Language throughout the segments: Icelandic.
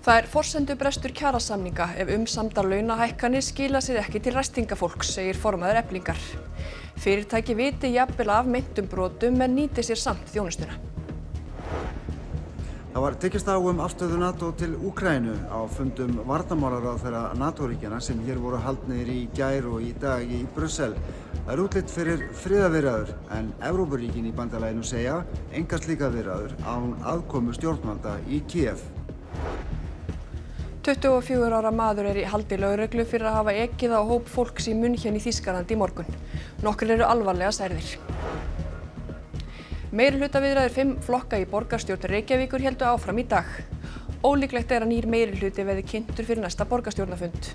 Það forsendubrestur kjarasamninga ef umsamdar launahækkanir skila sér ekki til ræstingafólks, segir formaður Eflingar. Fyrirtæki viti jafnvel af meintum brotum en nýti sér samt þjónustuna. Það var tekist á afstöðu NATO til Úkraínu á fundum varnarmálaráðherra NATO-ríkjanna sem hér voru haldnir í gær og í dag í Brussel. Það útlit fyrir friðarviðræður en Evrópuríkin í bandalaginu segja engar slíkar viðræður án aðkomu stjórnvalda í Kiev. 24 ára maður í haldi lögreglu fyrir að hafa ekið á hóp fólks í München í Þýskalandi í morgun. Nokkrir eru alvarlega særðir. Meirihlutaviðræður 5 flokka í borgarstjórn Reykjavíkur héldu áfram í dag. Ólíklegt að nýr meirihluti verði kynntur fyrir næsta borgarstjórnarfund.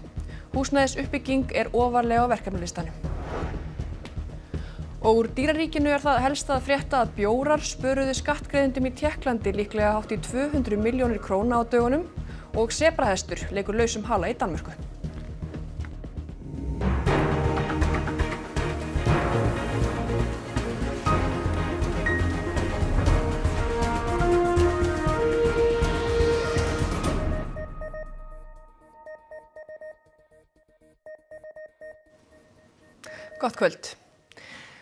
Húsnæðisuppbygging ofarlega á verkefnalistanum. Og úr dýraríkinu það helst að frétta að bjórar spöruðu skattgreiðendum í Tékklandi líklega hátt í 200 milljónir króna á dögunum og sebrahestur leikur lausum hala í Danmörku. Gott kvöld.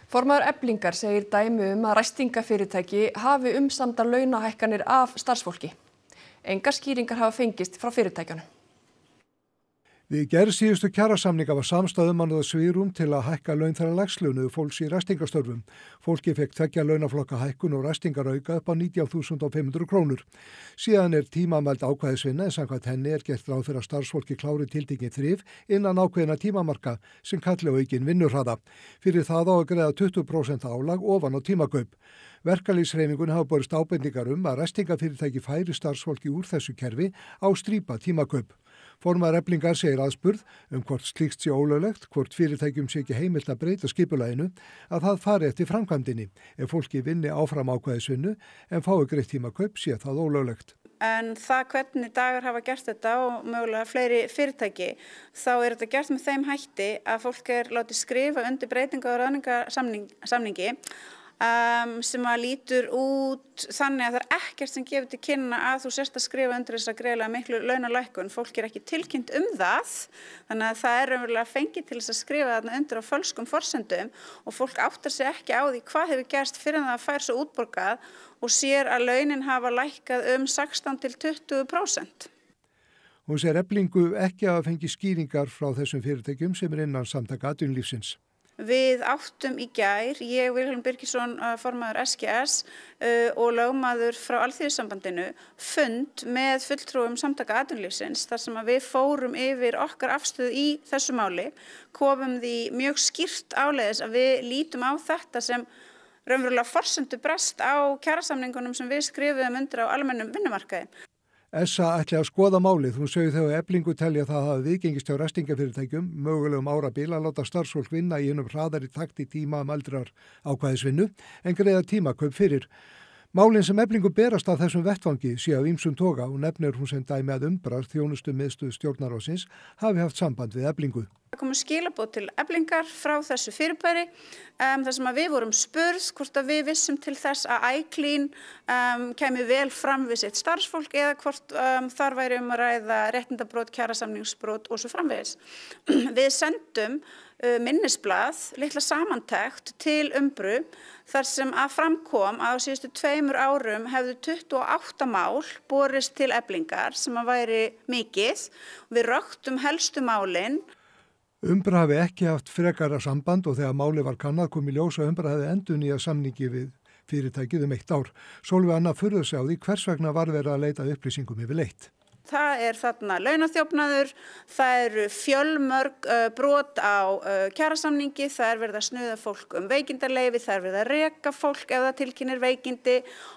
Formaður Eflingar segir dæmi að ræstingafyrirtæki hafi umsamdar launahækkanir af starfsfólki. Engar skýringar hafa fengist frá fyrirtækjunum. Við gerð síðustu kjarasamninga var samstaða að það svigrúm til að hækka laun þeirra lægslaunuðu fólks í ræstingastörfum. Fólki fekk 2 launaflokka hækkun og ræstingar auka upp á 19.500 krónur. Síðan tímamæld ákvæðisvinna en samkvæmt henni gert ráð fyrir að starfsfólki klári tiltekin þrif innan ákveðina tímamarka sem kalli á aukin vinnurhraða. Fyrir það á að greiða 20% álag ofan á tímakaup. Verkalýðshreyfingunni hafa borist ábendingar að ræstingafyrirtæki færi starfsfólki úr þessu kerfi á strípa tímakaup. Formaður Eflingar segir aðspurð hvort slíkt sé ólöglegt, hvort fyrirtækjum sé ekki heimilt að breyta skipulaginu, að það fari eftir framkvæmdinni. Ef fólki vinni áfram ákvæðisvinnu en fái greitt tímakaup sé það ólöglegt. En það hvernig dagar hafa gert þetta og mögulega fleiri fyrirtæki, þá þetta gert með þeim hætti að fólk látið skrifa undir breytinga og ráðningarsamningi sem að lítur út þannig að það ekkert sem gefur til kynna að þú sérst að skrifa undir þess að greiðlega miklu launalækkun. Fólk ekki tilkynnt það, þannig að það raunverulega fengið til þess að skrifa þarna undir á fölskum forsendum og fólk áttar sig ekki á því hvað hefur gerst fyrir að það fær svo útborgað og sér að launin hafa lækkað 16 til 20%. Hún segir Eflingu ekki að fengi skýringar frá þessum fyrirtækjum sem innan samtaka atvinnulífsins. Við áttum í gær, ég Vilhelm Birgisson, formaður SGS og lögmaður frá Alþýðusambandinu, fund með fulltrúum samtaka atvinnulífsins þar sem við fórum yfir okkar afstöðu í þessu máli, komum því mjög skýrt áleiðis að við lítum á þetta sem raunverulega forsendubrest á kjarasamningunum sem við skrifuðum undir á almennum vinnumarkaði. SA ætli að skoða málið. Hún segir þau að Eflingu telja að það hafi viðgengist hjá ræstingafyrirtækjum, mögulegum árabil að láta starfsfólk vinna í hraðari takt í tíma aldrar ákvæðisvinnu en greiða tímakaup fyrir. Málin sem Eflingu berast af þessum vettvangi sé af ýmsum toga og nefnir hún sem dæmi að Umbrar, þjónustumiðstöð stjórnarráðsins, hafi haft samband við Eflingu. Það komu skilaboð til Eflingar frá þessu fyrirbæri þar sem að við vorum spurð hvort að við vissum til þess að iClean kæmi vel fram við sitt starfsfólk eða hvort þar væri að ræða réttindabrót, kjarasamningsbrot og svo framvegis. Við sendum minnisblað, litla samantekt til Umbru þar sem að framkom að á síðustu 2 árum hefðu 28 mál borist til Eflingar sem að væri mikið. Við röktum helstu málin. Umbra hafi ekki haft frekara samband og þegar málið var kannað kom í ljós að Umbra hefði endurnýjað samningi við fyrirtækið 1 ár. Sólveig Anna furðar sig á því hvers vegna var verið að leita upplýsingum yfirleitt. Það þarna launaþjófnaður, það fjölmörg brot á kjarasamningi, það verið að snuða fólk veikindarleyfi, það verið að reka fólk ef það tilkynnir veikindi,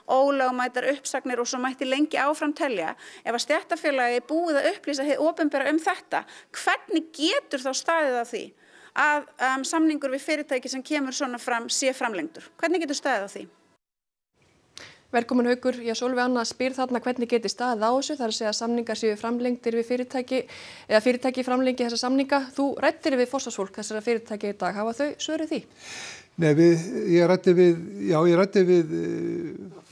ólögmætar uppsagnir og svo mætti lengi áfram telja. Ef að stéttarfélagi búið að upplýsa hið opinbera þetta, hvernig getur þá staðið á því að samningur við fyrirtæki sem kemur svona fram sé framlengdur? Hvernig getur staðið á því? Velkomin Haukur, Sólveig Anna spyr þarna hvernig geti staðið á þessu, þar að segja að samningar séu framlengdir við fyrirtæki eða fyrirtæki framlengi þessa samninga. Þú ræddir við forsvarsfólk þessara fyrirtæki í dag, hafa þau svöruð því? Nei, ég ræddi við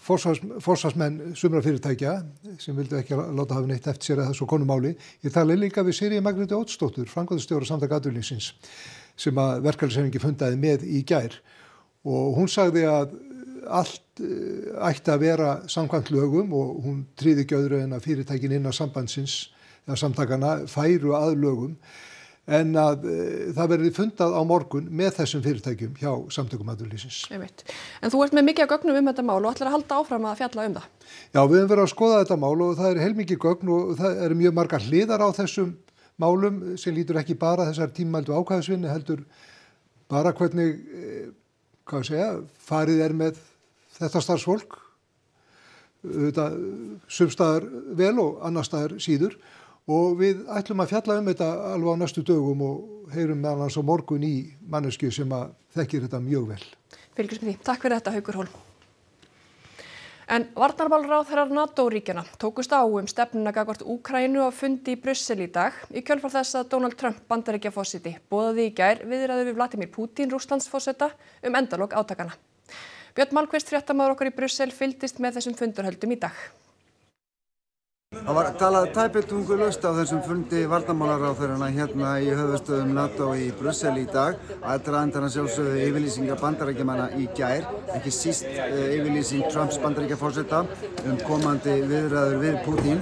forsvarsmenn sumra fyrirtækja sem vildu ekki láta hafa neitt eftir sér að þessu konumáli. Ég tala líka við Sigríði Margréti Oddsdóttur, framkvæmdastjóra Samtaka atvinnulífsins, sem að verkalýðshreyfingin fundaði með í gær. Og hún sagði að allt ætti að vera samkvæmt lögum og hún tryði ekki öðru en að fyrirtækin innan sambandsins eða samtakana færu að lögum en að það verði fundað á morgun með þessum fyrirtækjum hjá Samtökum atvinnulífsins. En þú ert með mikið af gögnum þetta mál og ætlar að halda áfram að fjalla það? Já, við höfum verið að skoða þetta mál og það heilmikið gögn og það eru mjög margar hliðar á þessum málum sem lítur ekki bara þessar tímamældu ákvæðisvinni heldur bara hvernig farið með þetta starfsfólk, sumstaðar vel og annar staðar síður og við ætlum að fjalla þetta alveg á næstu dögum og heyrum meðal annars á morgun í manneskju sem að þekkir þetta mjög vel. Fylgjumst með því. Takk fyrir þetta, Haukur Hólm. En varnarmálaráðherrar NATO-ríkjanna tókust á stefnuna gagnvart Úkraínu á fundi í Brussel í dag í kjölfar þess að Donald Trump Bandaríkjaforseti boðaði í gær viðræður við Vladimir Putin Rússlandsforseta endalok átakana. Björn Malmquist, fréttamaður okkar í Brussel, fylgdist með þessum fundurhöldum í dag. Það var talað tæpitungulaust á þessum fundi varnarmálaráðherranna hérna í höfuðstöðum NATO í Brussel í dag. Aðdragandinn sjálfsögðu yfirlýsingar Bandaríkjamanna í gær, ekki síst yfirlýsing Trumps Bandaríkjaforseta komandi viðræður við Putin.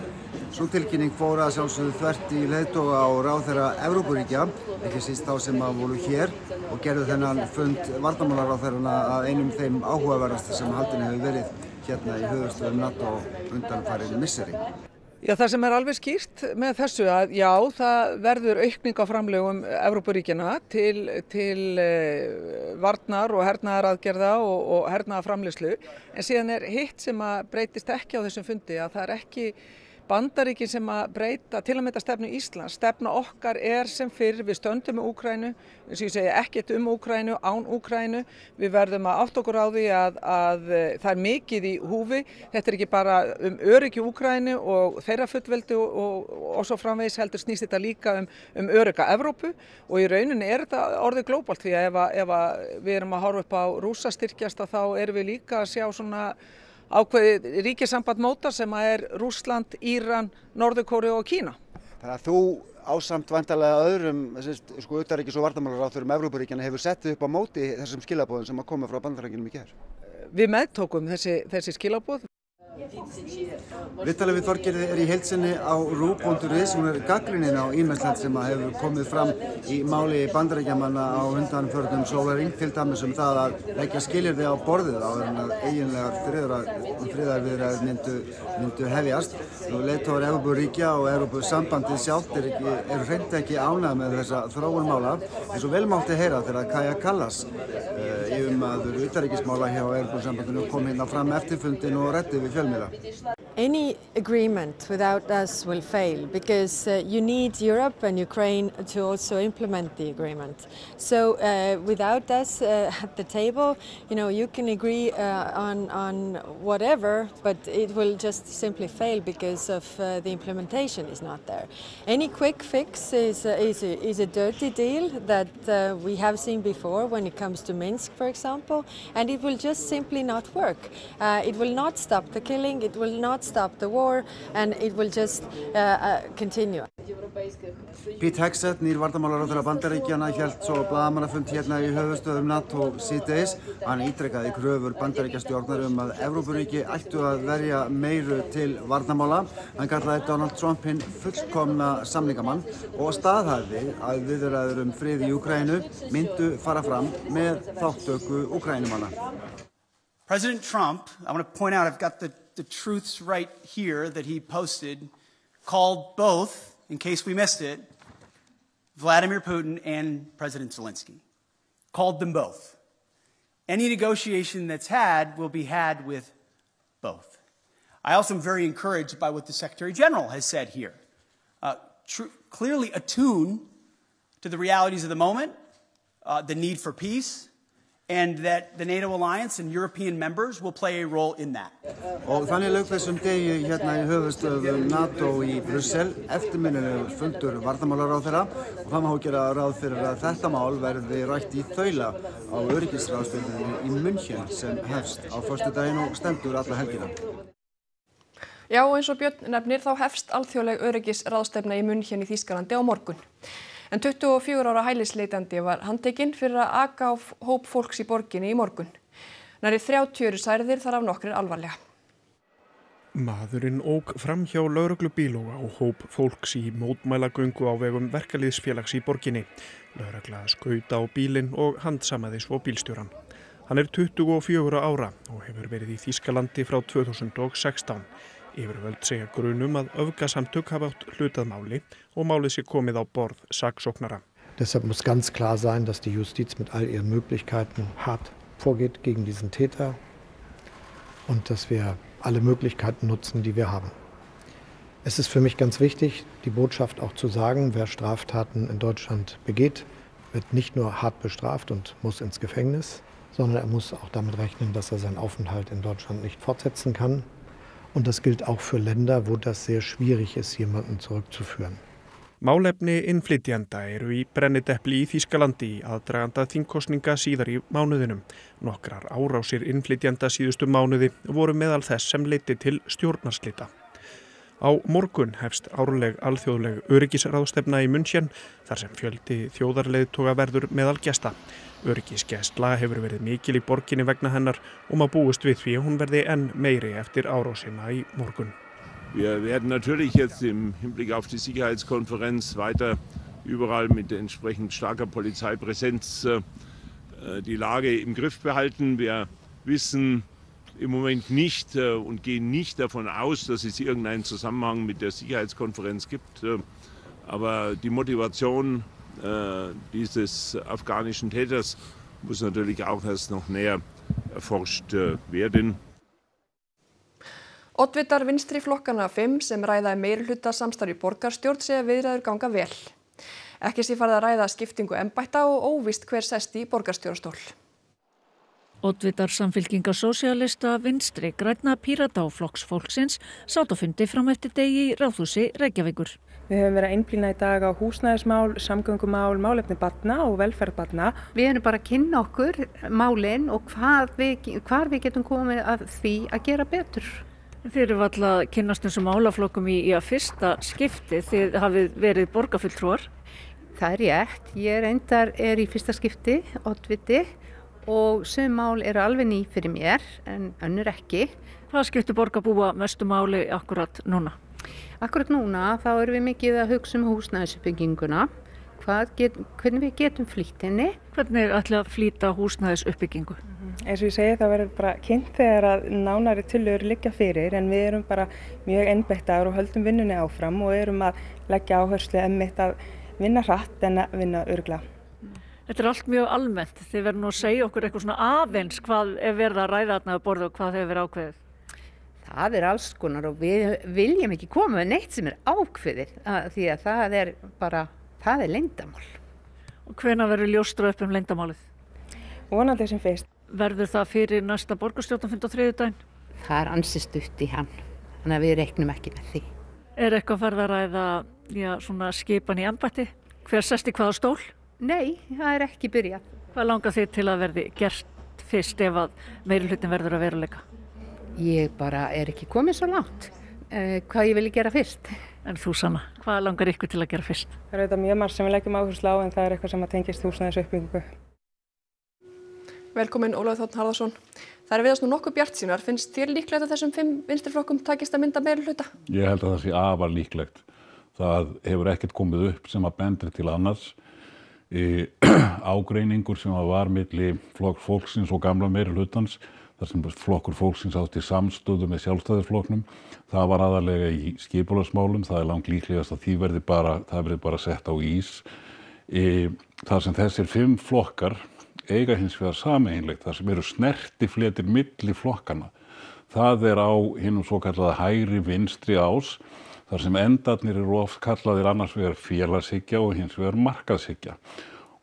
Sú tilkynning fór að sjálfsögðu þvert í leiðtoga á ráðherra Evrópuríkja, ekki síst þá sem voru hér og gerðu þennan fund varnarmálaráðherranna að einum þeim áhugaverðasta sem haldinn hefur verið hérna í höfuðstöðum NATO undanfarin misseri. Já, það sem alveg skýrt með þessu að já, það verður aukning á framlögum Evrópuríkjanna til varnar og hernaðaraðgerða og hernaðarframleiðslu, en síðan hitt sem að breytist ekki á þessum fundi að það ekki Bandaríkin sem að breyta til að mynda stefnu Íslands. Stefna okkar sem fyrr, við stöndum með Úkraínu, eins og ég segi ekkert Úkraínu, án Úkraínu. Við verðum að átta okkur á því að það mikið í húfi. Þetta ekki bara öryggi Úkraínu og þeirra fullveldi og svo framvegis heldur snýst þetta líka örygga Evrópu og í rauninni þetta orðið glóbalt því að ef við erum að horfa upp á Rússa styrkjast þá erum við líka að sjá svona ákveðið ríkjasamband móta sem Rússland, Íran, Norður-Kóreu og Kína. Þannig að þú ásamt væntanlega öðrum utanríkis- og varnarmálaráðherrum Evrópuríkjanna hefur sett upp á móti þessum skilaboðum sem að koma frá Bandaríkjunum í gær. Við meðtókum þessi skilaboð. Viðtalið við Þorgerði í heild sinni á RÚV.is. Hún gagnrýnin á ýmislegt sem hefur komið fram í máli Bandaríkjamanna á undanförnum sólarhring, til dæmis það að leggja skilyrði á borðið áður en að eiginlegar friðarviðræður myndu hefjast. Leiðtogar Evrópuríkja og Evrópusambandið sjálft eru hreint ekki ánægð með þessa þróun mála, eins og vel mátti heyra þegar Kaja Kallas, yfirmaður utanríkismála hjá Evrópusambandinu, kom hérna fram eftir fundinn og ræddi við fjölmiðla. Any agreement without us will fail because you need Europe and Ukraine to also implement the agreement. So without us at the table, you can agree on whatever, but it will just simply fail because of the implementation is not there. Any quick fix is a dirty deal that we have seen before when it comes to Minsk, for example, and it will just simply not work. It will not stop the killing, it will not stop the war, and it will just continue. Pete Hegseth, nýr varnarmálaráðherra Bandaríkjanna, hélt svo blaðamannafund hérna í höfuðstöðum NATO síðdegis. Hann ítrekaði kröfur Bandaríkjastjórnar að Evrópuríki ættu að verja meiru til varnarmála. Hann kallaði Donald Trump hinn fullkomna samningamann og staðhæfði að viðræður frið í Úkraínu myndu fara fram með þátttöku Úkraínumanna. President Trump, I want to point out, I've got the truths right here that he posted, called both, in case we missed it, Vladimir Putin and President Zelensky. Called them both. Any negotiation that's had will be had with both. I also am very encouraged by what the Secretary General has said here. Clearly attuned to the realities of the moment, the need for peace, and that the NATO alliance and European members will play a role in that. Og þannig lauk þessum degi hérna í höfuðstöðvum NATO í Brussel, eftirminnilegur fundur varnarmálaráðherra og það má gera ráð fyrir að þetta mál verði rætt í þaula á öryggisráðstefnunni í München sem hefst á föstudaginn og stendur alla helgina. Já, eins og Björn nefnir þá hefst alþjóðleg öryggisráðstefna í München í Þýskalandi á morgun. En 24 ára hælisleitandi var handtekinn fyrir að aka á hóp fólks í borginni í morgun. Nærri 30 eru særðir, þar af nokkrir alvarlega. Maðurinn ók fram hjá lögreglubíl og á hóp fólks í mótmælagöngu á vegum verkalýðsfélags í borginni. Lögregla skaut á bílinn og handsamaði svo bílstjóran. Hann er 24 ára og hefur verið í Þýskalandi frá 2016. Yfirvöld segja grunum að öfgasamtök hafa átt hlut að máli og málið sé komið á borð saksóknara. Deshalb muss ganz klar sein, dass die Justiz mit all ihren Möglichkeiten hart vorgeht gegen diesen Täter und dass wir alle Möglichkeiten nutzen, die wir haben. Es ist für mich ganz wichtig, die Botschaft auch zu sagen, wer Straftaten in Deutschland begeht, wird nicht nur hart bestraft und muss ins Gefängnis, sondern er muss auch damit rechnen, dass er seinen Aufenthalt in Deutschland nicht fortsetzen kann. Und das gilt auch für Länder, wo das sehr schwierig ist, jemanden zurückzuführen. Málefni innflytjenda eru í brennidepli í Þýskalandi í aðdraganda þingkosninga síðar í mánuðinum. Nokkrar árásir innflytjenda síðustu mánuði voru meðal þess sem leiddi til stjórnarslita. Á morgun hefst árleg alþjóðleg öryggisráðstefna í München þar sem fjöldi þjóðarleiðtoga verður meðal gesta. Öryggisgæsla hefur verið mikil í borginni vegna hennar og má búist við því að hún verði enn meiri eftir árásina í morgun. Wir werden natürlich jetzt im Hinblick auf die Sicherheitskonferenz weiter überall mit entsprechend starker Polizeipräsenz die Lage im Griff behalten. Wir wissen im Moment nicht und gehen nicht davon aus, dass es irgendeinen Zusammenhang mit der Sicherheitskonferenz gibt. Aber die Motivation dieses afghanischen Täters muss natürlich auch erst noch näher erforscht werden. Oddvitar vinstri flokkana 5 sem ræða meirihluta samstarf í borgarstjórn segja viðræður ganga vel. Ekki sé farið að ræða skiptingu embætta og óvíst hver sest í borgarstjórastól. Oddvitar Samfylkingar sósíalista, Vinstri, Grænna, Pírata og Flokks fólksins sátu á fundi fram eftir degi í Ráðhúsi Reykjavíkur. Við höfum verið að einblína í dag á húsnæðismál, samgöngumál, málefni barna og velferð barna. Við erum bara að kynna okkur málin og hvar við getum komið að því að gera betur. Þið eru alltaf að kynnast þessum málaflokkum í fyrsta skipti. Þið hafið verið borgarfulltrúar. Það er rétt. Ég er í fyrsta skipti, oddviti, og sum mál eru alveg ný fyrir mér en önnur ekki. Hvað skiptir borgarbúa mestu máli akkurat núna? Akkurat núna þá erum við mikið að hugsa húsnæðisuppbygginguna. Hvernig við getum flýtt henni. Hvernig ætla að flýta húsnæðisuppbyggingu? Eins og ég segi það verður bara kynnt þegar að nánari tillögur liggja fyrir en við erum bara mjög einbeittar og höldum vinnunni áfram og erum að leggja áherslu einmitt að vinna hratt en að vinna örugglega. Þetta er allt mjög almennt. Þið verður nú að segja okkur eitthvað svona aðeins hvað er verið að ræða þarna á borðu og hvað hefur verið ákveðið. Það er alls konar og við viljum ekki koma með neitt sem er ákveðið því að það er leyndamál. Og hvenær verður ljóstra upp leyndamálið? Vonandi sem fyrst. Verður það fyrir næsta borgarstjórnarfund á þriðjudaginn? Það er ansi stutt í hann, þannig að við reiknum ekki með því. Er eitthvað farið að ræða svona skipan í embætti? Hver sest í hvaða stól? Nei, það er ekki byrjað. Hvað langar þið til að verði gert fyrst ef að meirihlutin verður að veruleika? Ég bara er ekki komið svo langt. Hvað ég vilji gera fyrst. En þú Sanna, hvað langar ykkur til að gera fyrst? Það er auðvitað mjög margt sem við leggjum áherslu á en það er eitthvað sem að tengist húsnæðisuppbyggingu. Velkomin Ólafur Þ. Harðarson. Það er viðast nú nokkuð bjartsýnar. Finnst þér líklegt að þessum 5 vinstriflokkum takist að mynda meirihluta? Ég held að það sé afar líklegt. Það hefur ekkert komið upp sem að bendir til annars. Ágreiningur sem var milli flokks fólksins og gamla meirihlutans, þar sem flokkur fólksins átti samstöðu með Sjálfstæðisflokknum, það var aðallega í skipulagsmálum, það er langt líklegast að það verði bara sett á ís. Þar sem þessir 5 flokkar eiga hins vegar sameiginlegt, þar sem eru snertifletir milli flokkana. Það er á hinum svo kallaða hægri vinstri ás, þar sem endarnir eru oft kallaðir annars vegar félagshyggja og hins vegar markaðshyggja.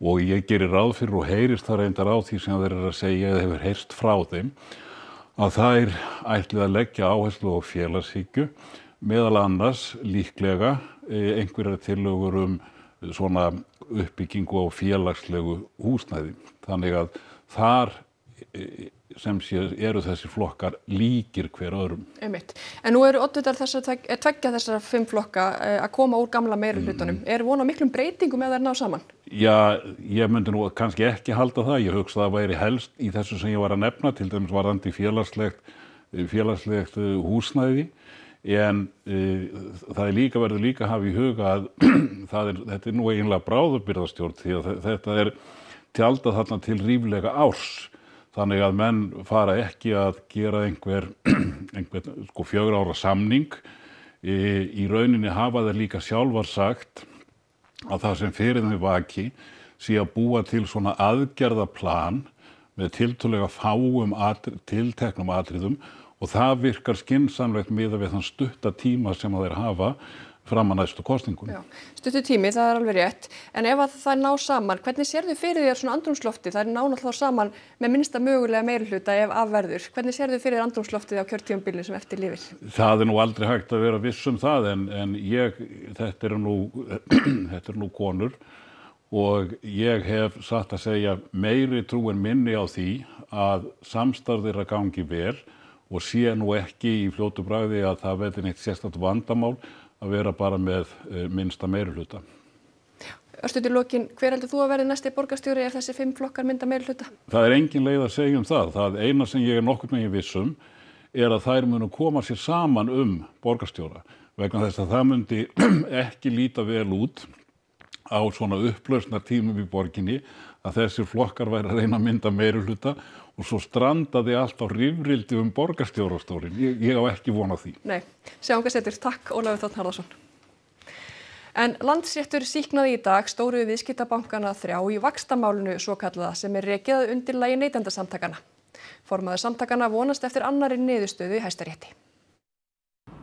og ég gerir ráð fyrir og heyrist það reyndar á því sem þeir eru að segja eða hefur heyrst frá þeim að þær ætli að leggja áherslu á félagshyggju, meðal annars líklega einhverjar tillögur svona uppbyggingu á félagslegu húsnæði. Þannig að þar sem eru þessi flokkar líkir hver öðrum. Einmitt. En nú eru oddvitar tveggja þessara 5 flokka að koma úr gamla meirihlutanum. Er von á miklum breytingum ef þær ná saman? Já, ég myndi nú kannski ekki halda það. Ég hugsa það væri helst í þessu sem ég var að nefna, til dæmis varðandi félagslegt húsnæði. En það verður líka að hafa í huga að þetta nú eiginlega bráðabirgðastjórn því að þetta tjaldað þarna til ríflega árs. Þannig að menn fara ekki að gera einhver 4 ára samning. Í rauninni hafa þeir líka sjálfar sagt að það sem fyrir þeim vaki sé að búa til svona aðgerðaplan með tiltölulega fáum tilteknum atriðum og það virkar skynsamlegt miðað við þann stutta tíma sem þeir hafa fram að næstu kosningunum. Stuttu tími, það alveg rétt. En ef að það ná saman, hvernig sérðu fyrir þér svona andrúmslofti? Það ná náttúrulega saman með minnsta mögulega meirihluta ef af verður. Hvernig sérðu fyrir þér andrúmsloftið á kjörtímabilinu sem eftir lifir? Það nú aldrei hægt að vera viss það, en þetta eru nú konur og ég hef satt að segja meiri trú en minni á því að samstarf þeirra gangi vel og sé nú ekki í fljótu bragði að það verði neitt sérstakt vandamál að vera bara með minnsta meirihluta. Örstuð í lokin, hver heldur þú að verði næsti borgarstjóri ef þessi 5 flokkar mynda meirihluta? Það engin leið að segja það. Það eina sem ég nokkurn veginn viss að þær munu koma sér saman borgarstjóra vegna þess að það myndi ekki líta vel út á svona upplausnartímum í borginni að þessir flokkar væri að reyna að mynda meirihluta og svo strandaði allt á rifrildi borgarstjórastórin. Ég á ekki von á því. Nei, sjáum hvað setur. Takk, Ólafur Þ. Harðarson. En Landsréttur sýknaði í dag stóru viðskiptabankana 3 í vaxtamálinu svokallaða sem rekið að undirlagi Neytendasamtakanna. Formaður samtakanna vonast eftir annarri niðurstöðu í Hæstarétti.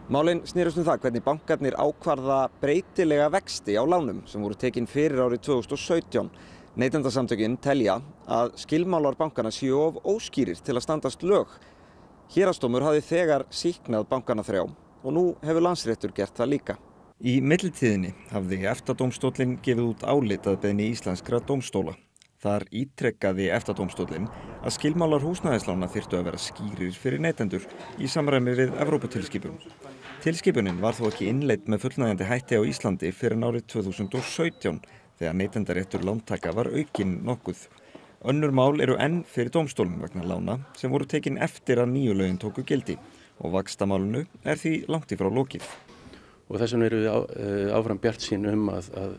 Málin snerust það hvernig bankarnir ákvarða breytilega vexti á lánum sem voru tekin fyrir árið 2017. Neytendasamtökin telja að skilmálar bankana séu of óskýrir til að standast lög. Héraðsdómur hafði þegar sýknað bankana 3 og nú hefur Landsréttur gert það líka. Í millitíðinni hafði EFTA-dómstóllinn gefið út álit að beiðni íslenskra dómstóla. Þar ítrekkaði EFTA-dómstóllinn að skilmálar húsnæðislána þyrftu að vera skýrir fyrir neytendur í samræmi við Evróputilskipun. Tilskipunin var þó ekki innleidd með fullnægjandi hætti á Íslandi fyrir árið 2017 þegar neytendaréttur lántaka var aukinn nokkuð. Önnur mál eru enn fyrir dómstólum vegna lána sem voru tekin eftir að nýju lögin tóku gildi og vaxtamálinu því langt í frá lokið. Og þess vegna eru við áfram bjartsýn að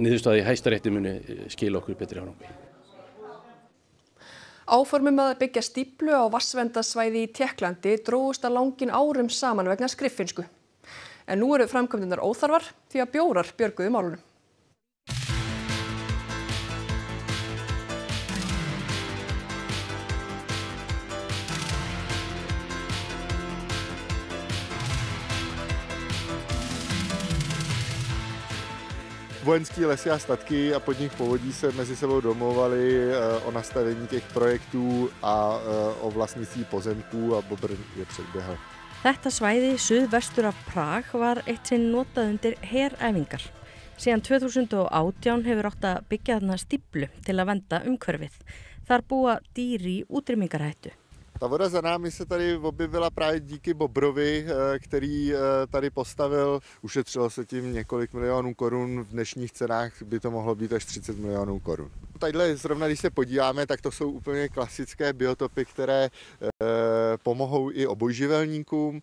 niðurstaða í Hæstarétti muni skila okkur betri árangri. Áformum að byggja stíflu á vatnsverndarsvæði í Tékklandi drógust að langinn árum saman vegna skriffinnsku. En nú eru framkvæmdirnar óþarfar því að bjórar björguðu málunum. Vojenský lesy a statky a podnik povodí se mezi sebou domlouvali o nastavení těch projektů a o vlastnictví pozemků a Bobr je předběhl. Þetta svæði suðvestur af Prag var eitt sinn notað undir heræfingar. Síðan 2018 hefur átt að byggja þarna stíflu til að vernda umhverfið. Þar búa dýr í útrýmingarhættu. Ta voda za námi se tady objevila právě díky Bobrovi, který tady postavil. Ušetřilo se tím několik milionů korun, v dnešních cenách by to mohlo být až 30 milionů korun. Tadyhle zrovna, když se podíváme, tak to jsou úplně klasické biotopy, které pomohou i obojživelníkům.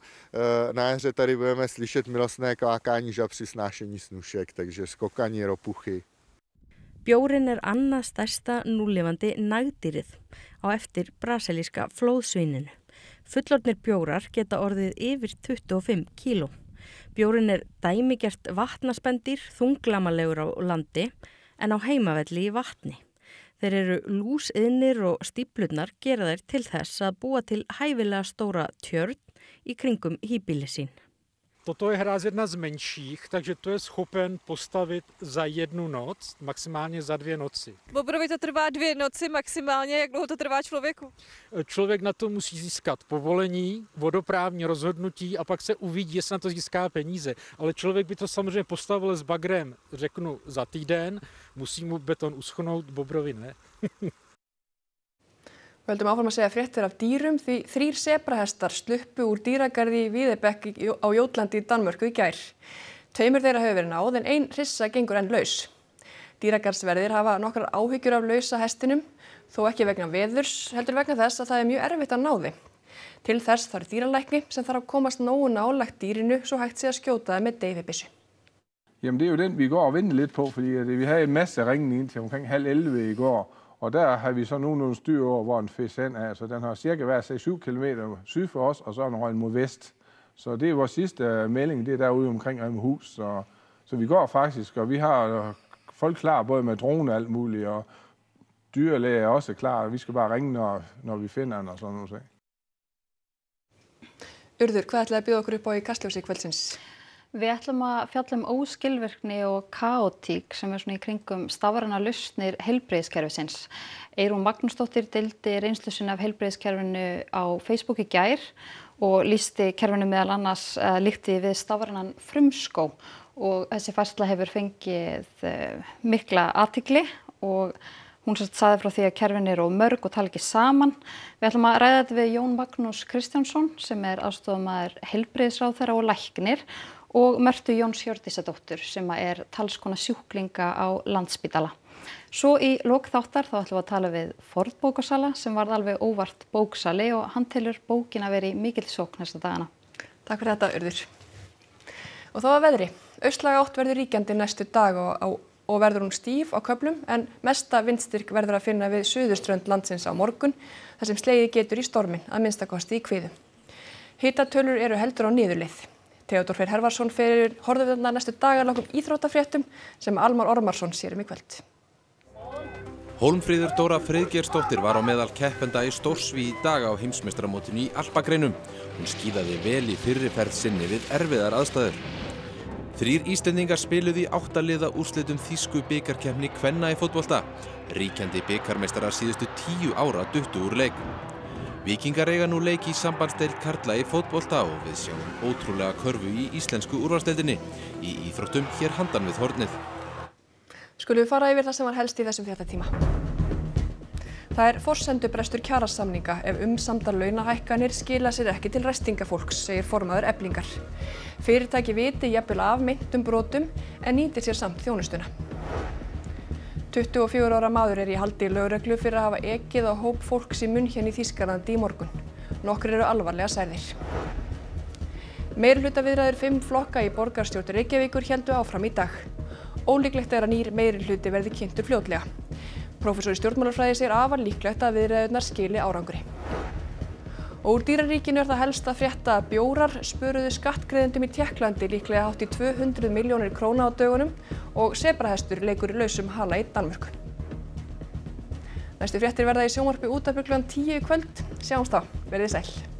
Na jaře tady budeme slyšet milostné kvákání žab při snášení snušek, takže skokani, ropuchy. Bjórinn annað stærsta núlifandi nagdýrið á eftir brasilíska flóðsvíninu. Fullorðnir bjórar geta orðið yfir 25 kíló. Bjórinn dæmigert vatnaspendýr, þunglamalegur á landi en á heimavelli í vatni. Þeir eru lúsiðnir og stíflurnar gera þeir til þess að búa til hæfilega stóra tjörn í kringum híbýli sín. Toto je hráz jedna z menších, takže to je schopen postavit za 1 noc, maximálně za 2 noci. Bobrovi to trvá 2 noci maximálně, jak dlouho to trvá člověku? Člověk na to musí získat povolení, vodoprávní rozhodnutí a pak se uvidí, jestli na to získá peníze. Ale člověk by to samozřejmě postavil s bagrem, řeknu, za týden, musí mu beton uschnout, Bobrovi ne. Við höldum áfram að segja fréttir af dýrum því 3 sebrahestar sluppu úr dýragarði í Videbekk á Jótlandi í Danmörku í gær. 2 þeirra hefur verið náð en 1 hryssa gengur enn laus. Dýragarðsverðir hafa nokkrar áhyggjur af lausa hestinum, þó ekki vegna veðurs, heldur vegna þess að það er mjög erfitt að ná þeim. Til þess þarf dýralækni sem þarf að komast nógu nálægt dýrinu svo hægt sé að skjóta það með deyfibyssu. Jamen det er jo den, vi går og venter lidt på, fordi vi havde en masse ringende ind til omkring 10:30 i går. Og der har vi så nogenlunde styr over, hvor den fisk hen er. Så den har cirka været 6-7 kilometer syd for os, og så er den røget mod vest. Så det er vores sidste melding, det er derude omkring Rømmerhus. Så vi går faktisk, og vi har folk klar både med drone og alt muligt, og dyrlæge er også klar. Vi skal bare ringe, når vi finder den og sådan noget. Urður, hvað ætlaði að bjóða okkur upp á í Kastljósi kvöldsins? Við ætlum að fjalla óskilvirkni og kaotík sem er svona í kringum stafrænar lausnir heilbrigðiskerfisins. Eyrún Magnúsdóttir deildi reynslu sinni af heilbrigðiskerfinu á Facebook í gær og lýsti kerfinu meðal annars líkti við stafrænan frumskó og þessi færsla hefur fengið mikla athygli og hún sagði frá því að kerfin eru mörg og tala ekki saman. Við ætlum að ræða þetta við Jón Magnús Kristjánsson sem er aðstoðarmaður heilbrigðisráðherra og læknir og Mörtu Jóns Hjördísadóttur sem er talskona sjúklinga á Landspítala. Svo í lok þáttar þá ætlum við að tala við fornbókasala sem varð alveg óvart bóksali og hann telur bókina verið í mikill sókn næsta dagana. Takk fyrir þetta, Urður. Og þá að veðri. Austlæga átt verður ríkjandi næstu dag og verður hún stíf á köflum en mesta vindstyrk verður að finna við suðurströnd landsins á morgun þar sem slegið getur í stormin að minnstakosti í kviðu. Hitatölur eru heldur á niðurleið. Theodór Freyr Hervarsson fyrir horfðuðna næstu dagar lokkum íþróttafréttum sem Almar Ormarsson sér í kvöld. Hólmfríður Dóra Friðgeirsdóttir var á meðal keppenda í stórsví í dag á heimsmeistaramótinu í alpagreinum. Hún skíðaði vel í fyrri ferð sinni við erfiðar aðstæður. 3 Íslendingar spiluðu í 8 liða úrslitum þýsku bikarkeppni kvenna í fótbolta. Ríkjandi bikarmeistarar síðustu 10 ára duttu úr leik. Víkingar eiga nú leik í sambandsdeild karla í fótbolta og við sjáum ótrúlega körfu í íslensku úrvalsdeildinni. Í íþróttum hér handan við hornið. Skulum við fara yfir það sem var helst í þessum fréttatíma. Það er forsendubrestur kjarasamninga ef umsamdar launahækkanir skila sér ekki til ræstingafólks, segir formaður Eflingar. Fyrirtæki viti jafnvel af meintum brotum en nýtir sér samt þjónustuna. 24 ára maður er í haldi lögreglu fyrir að hafa ekið á hóp fólks í München í Þýskalandi í morgun. Nokkrir eru alvarlega særðir. Meirihlutaviðræður 5 flokka í borgarstjórn Reykjavíkur héldu áfram í dag. Ólíklegt er að nýr meirihluti verði kynntur fljótlega. Prófessor í stjórnmálafræði segir afar líklegt að viðræðurnar skili árangri. Og úr dýraríkinu er það helst að frétta að bjórar spöruðu skattgreiðendum í Tékklandi líklega hátt í 200 milljónir króna á dögunum og sebrahestur leikur í lausum hala í Danmörku. Næstu fréttir verða í sjónvarpi útvarpi klukkan 10 í kvöld. Sjáumst þá. Verið sæl.